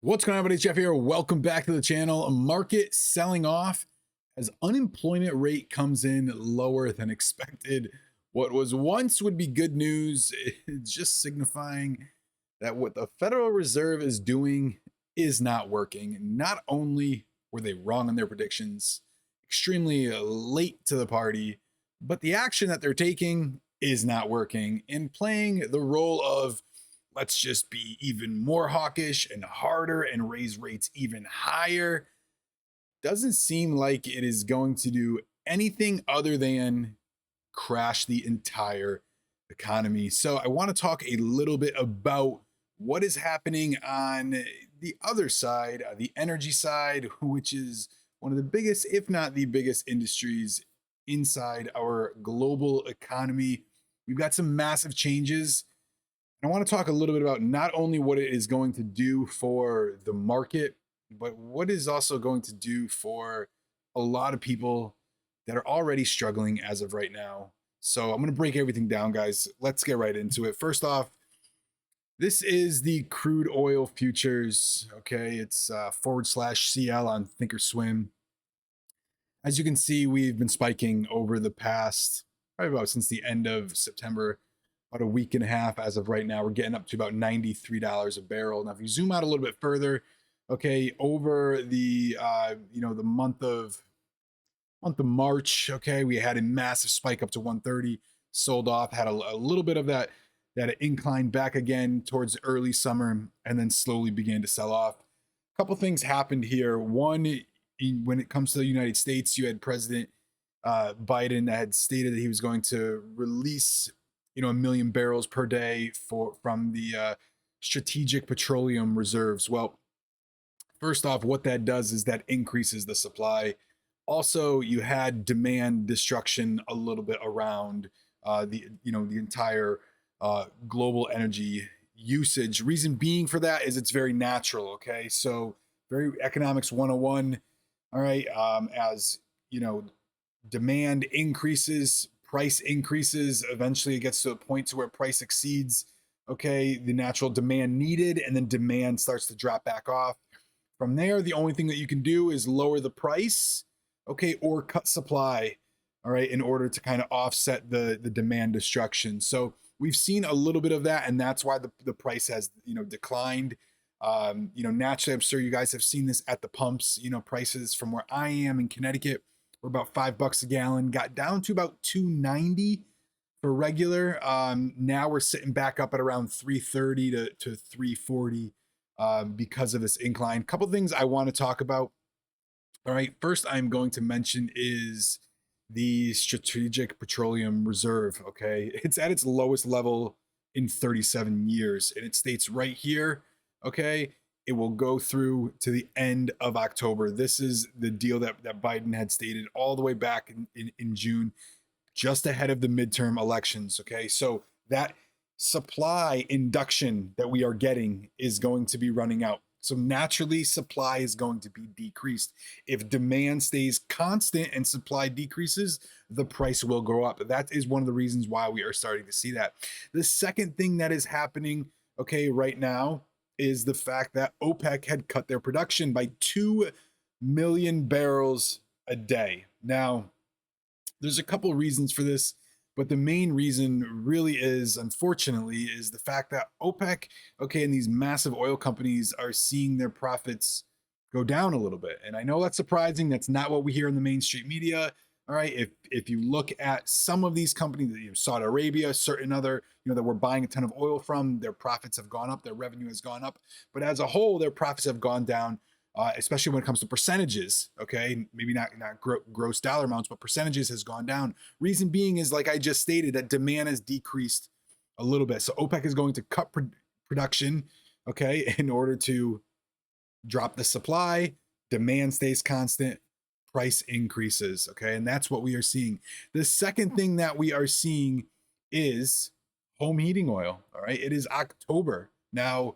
What's going on, everybody? Jeff here. Welcome back to the channel. Market selling off as unemployment rate comes in lower than expected. What was once would be good news is just signifying that what the Federal Reserve is doing is not working. Not only were they wrong on their predictions, extremely late to the party, but the action that they're taking is not working and playing the role of let's just be even more hawkish and harder and raise rates even higher doesn't seem like it is going to do anything other than crash the entire economy. So I want to talk a little bit about what is happening on the other side, the energy side, which is one of the biggest, if not the biggest industries inside our global economy. We've got some massive changes. I want to talk a little bit about not only what it is going to do for the market, but what is also going to do for a lot of people that are already struggling as of right now. So I'm going to break everything down, guys. Let's get right into it. First off, this is the crude oil futures. Okay, it's /CL on Thinkorswim. As you can see, we've been spiking over the past, probably about since the end of September, about a week and a half. As of right now, we're getting up to about $93 a barrel. Now, if you zoom out a little bit further, okay, over the the month of March, okay, we had a massive spike up to 130, sold off, had a little bit of that incline back again towards early summer, and then slowly began to sell off. A couple things happened here. One, when it comes to the United States, you had President Biden that had stated that he was going to release, 1 million barrels per day from the strategic petroleum reserves. Well, first off, what that does is that increases the supply. Also, you had demand destruction a little bit around the entire global energy usage. Reason being for that is it's very natural. Okay, so very economics 101. All right, as demand increases, price increases. Eventually, it gets to a point to where price exceeds the natural demand needed, and then demand starts to drop back off. From there, the only thing that you can do is lower the price, or cut supply, all right, in order to kind of offset the demand destruction. So we've seen a little bit of that, and that's why the price has declined. Naturally, I'm sure you guys have seen this at the pumps. Prices from where I am in Connecticut were about $5 a gallon, got down to about 290 for regular. Now we're sitting back up at around 330 to 340 because of this incline. Couple things I want to talk about. All right, first I'm going to mention is the Strategic Petroleum Reserve. Okay, it's at its lowest level in 37 years, and it states right here, okay, it will go through to the end of October. This is the deal that Biden had stated all the way back in June, just ahead of the midterm elections. Okay, so that supply induction that we are getting is going to be running out. So naturally, supply is going to be decreased. If demand stays constant and supply decreases, the price will go up. That is one of the reasons why we are starting to see that. The second thing that is happening, right now, is the fact that OPEC had cut their production by 2 million barrels a day. Now, there's a couple reasons for this, but the main reason really is, unfortunately, is the fact that OPEC, and these massive oil companies are seeing their profits go down a little bit. And I know that's surprising. That's not what we hear in the mainstream media. All right. If you look at some of these companies, Saudi Arabia, certain other, that we're buying a ton of oil from, their profits have gone up, their revenue has gone up. But as a whole, their profits have gone down. Especially when it comes to percentages, maybe not gross dollar amounts, but percentages has gone down. Reason being is, like I just stated, that demand has decreased a little bit. So OPEC is going to cut production, in order to drop the supply. Demand stays constant, price increases, and that's what we are seeing. The second thing that we are seeing is home heating oil. All right, it is October now.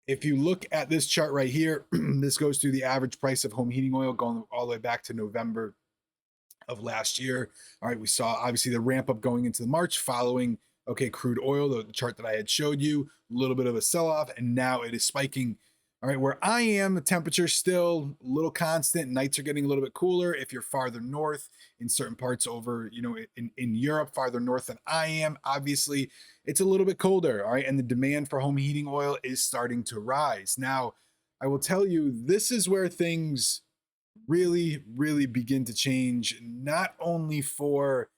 If you look at this chart right here, this goes through the average price of home heating oil going all the way back to November of last year. All right, we saw obviously the ramp up going into the March following, crude oil, the chart that I had showed you, a little bit of a sell off, and now it is spiking. All right, where I am, the temperature's still a little constant. Nights are getting a little bit cooler. If you're farther north in certain parts over, in Europe, farther north than I am, obviously it's a little bit colder. All right, and the demand for home heating oil is starting to rise. Now, I will tell you, this is where things really, really begin to change, not only for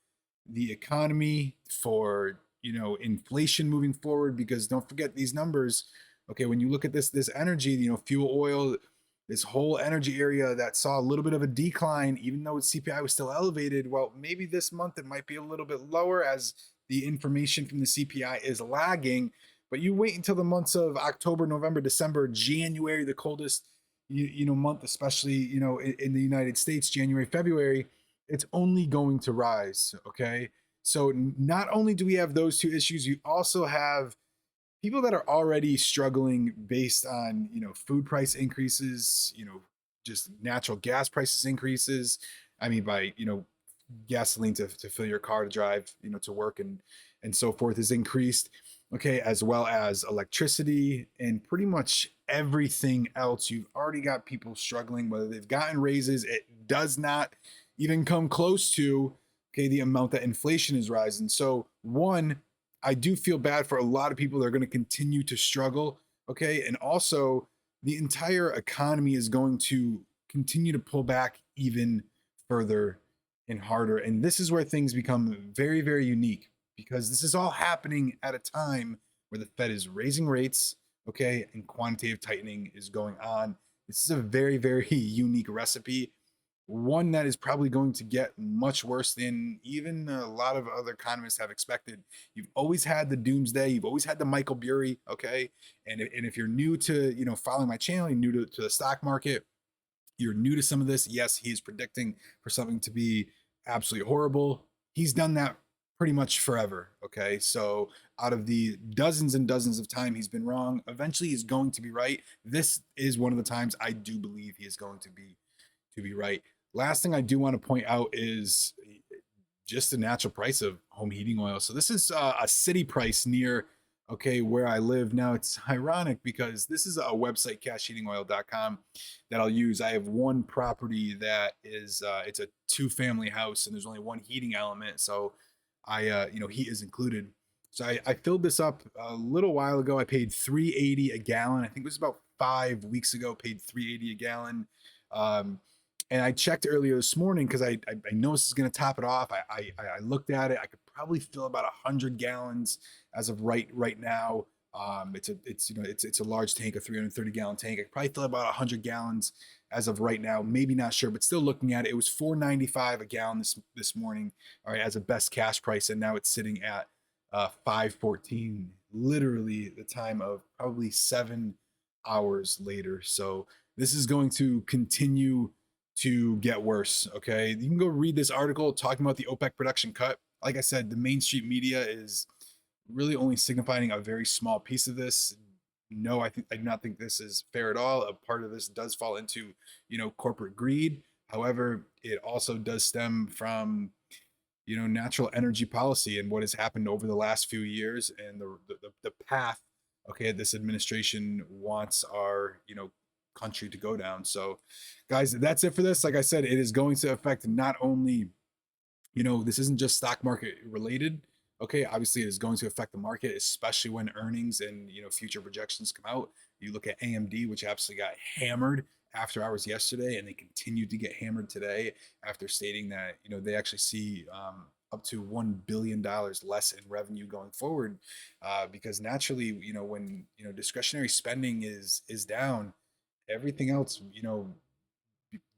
the economy, for inflation moving forward, because don't forget these numbers. Okay, when you look at this energy, fuel oil, this whole energy area that saw a little bit of a decline, even though CPI was still elevated. Well, maybe this month it might be a little bit lower as the information from the CPI is lagging. But you wait until the months of October, November, December, January, the coldest month, especially in the United States, January, February, it's only going to rise. Okay, so not only do we have those two issues, you also have people that are already struggling based on food price increases, just natural gas prices increases. I mean, by gasoline to fill your car to drive to work and so forth is increased. Okay, as well as electricity and pretty much everything else. You've already got people struggling, whether they've gotten raises, it does not even come close to the amount that inflation is rising. So one, I do feel bad for a lot of people that are going to continue to struggle. Okay, and also the entire economy is going to continue to pull back even further and harder. And this is where things become very, very unique, because this is all happening at a time where the Fed is raising rates, okay, and quantitative tightening is going on. This is a very, very unique recipe, one that is probably going to get much worse than even a lot of other economists have expected. You've always had the doomsday, you've always had the Michael Burry, okay? And if you're new to, following my channel, you're new to the stock market, you're new to some of this, yes, he is predicting for something to be absolutely horrible. He's done that pretty much forever, okay? So out of the dozens and dozens of time he's been wrong, eventually he's going to be right. This is one of the times I do believe he is going to be right. Last thing I do want to point out is just the natural price of home heating oil. So this is a city price near where I live. Now it's ironic because this is a website, cashheatingoil.com, that I'll use. I have one property that is it's a 2-family house and there's only one heating element, so I heat is included. So I filled this up a little while ago. I paid $3.80 a gallon. I think it was about 5 weeks ago. Paid $3.80 a gallon. And I checked earlier this morning because I know this is going to top it off. I looked at it. I could probably fill about 100 gallons as of right now. It's a large tank, a 330 gallon tank. I could probably fill about 100 gallons as of right now. Maybe not sure, but still looking at it. It was $4.95 a gallon this morning. All right, as a best cash price, and now it's sitting at $5.14. Literally the time of probably 7 hours later. So this is going to continue to get worse. Okay, you can go read this article talking about the OPEC production cut. Like I said, the mainstream media is really only signifying a very small piece of this. No, I do not think this is fair at all. A part of this does fall into corporate greed. However, it also does stem from natural energy policy and what has happened over the last few years and the path this administration wants our country to go down. So guys, that's it for this. Like I said, it is going to affect not only this isn't just stock market related. Okay, obviously it is going to affect the market, especially when earnings and future projections come out. You look at AMD, which absolutely got hammered after hours yesterday, and they continued to get hammered today after stating that they actually see up to $1 billion less in revenue going forward, because naturally when discretionary spending is down, everything else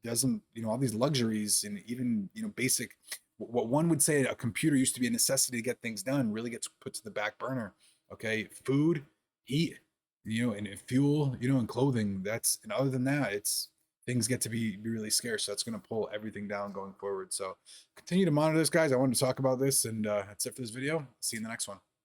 doesn't, all these luxuries and even basic, what one would say a computer used to be a necessity to get things done, really gets put to the back burner. Okay, food, heat, and fuel, and clothing. And other than that, it's things get to be really scarce. So that's going to pull everything down going forward. So continue to monitor this, guys. I wanted to talk about this, and that's it for this video. See you in the next one.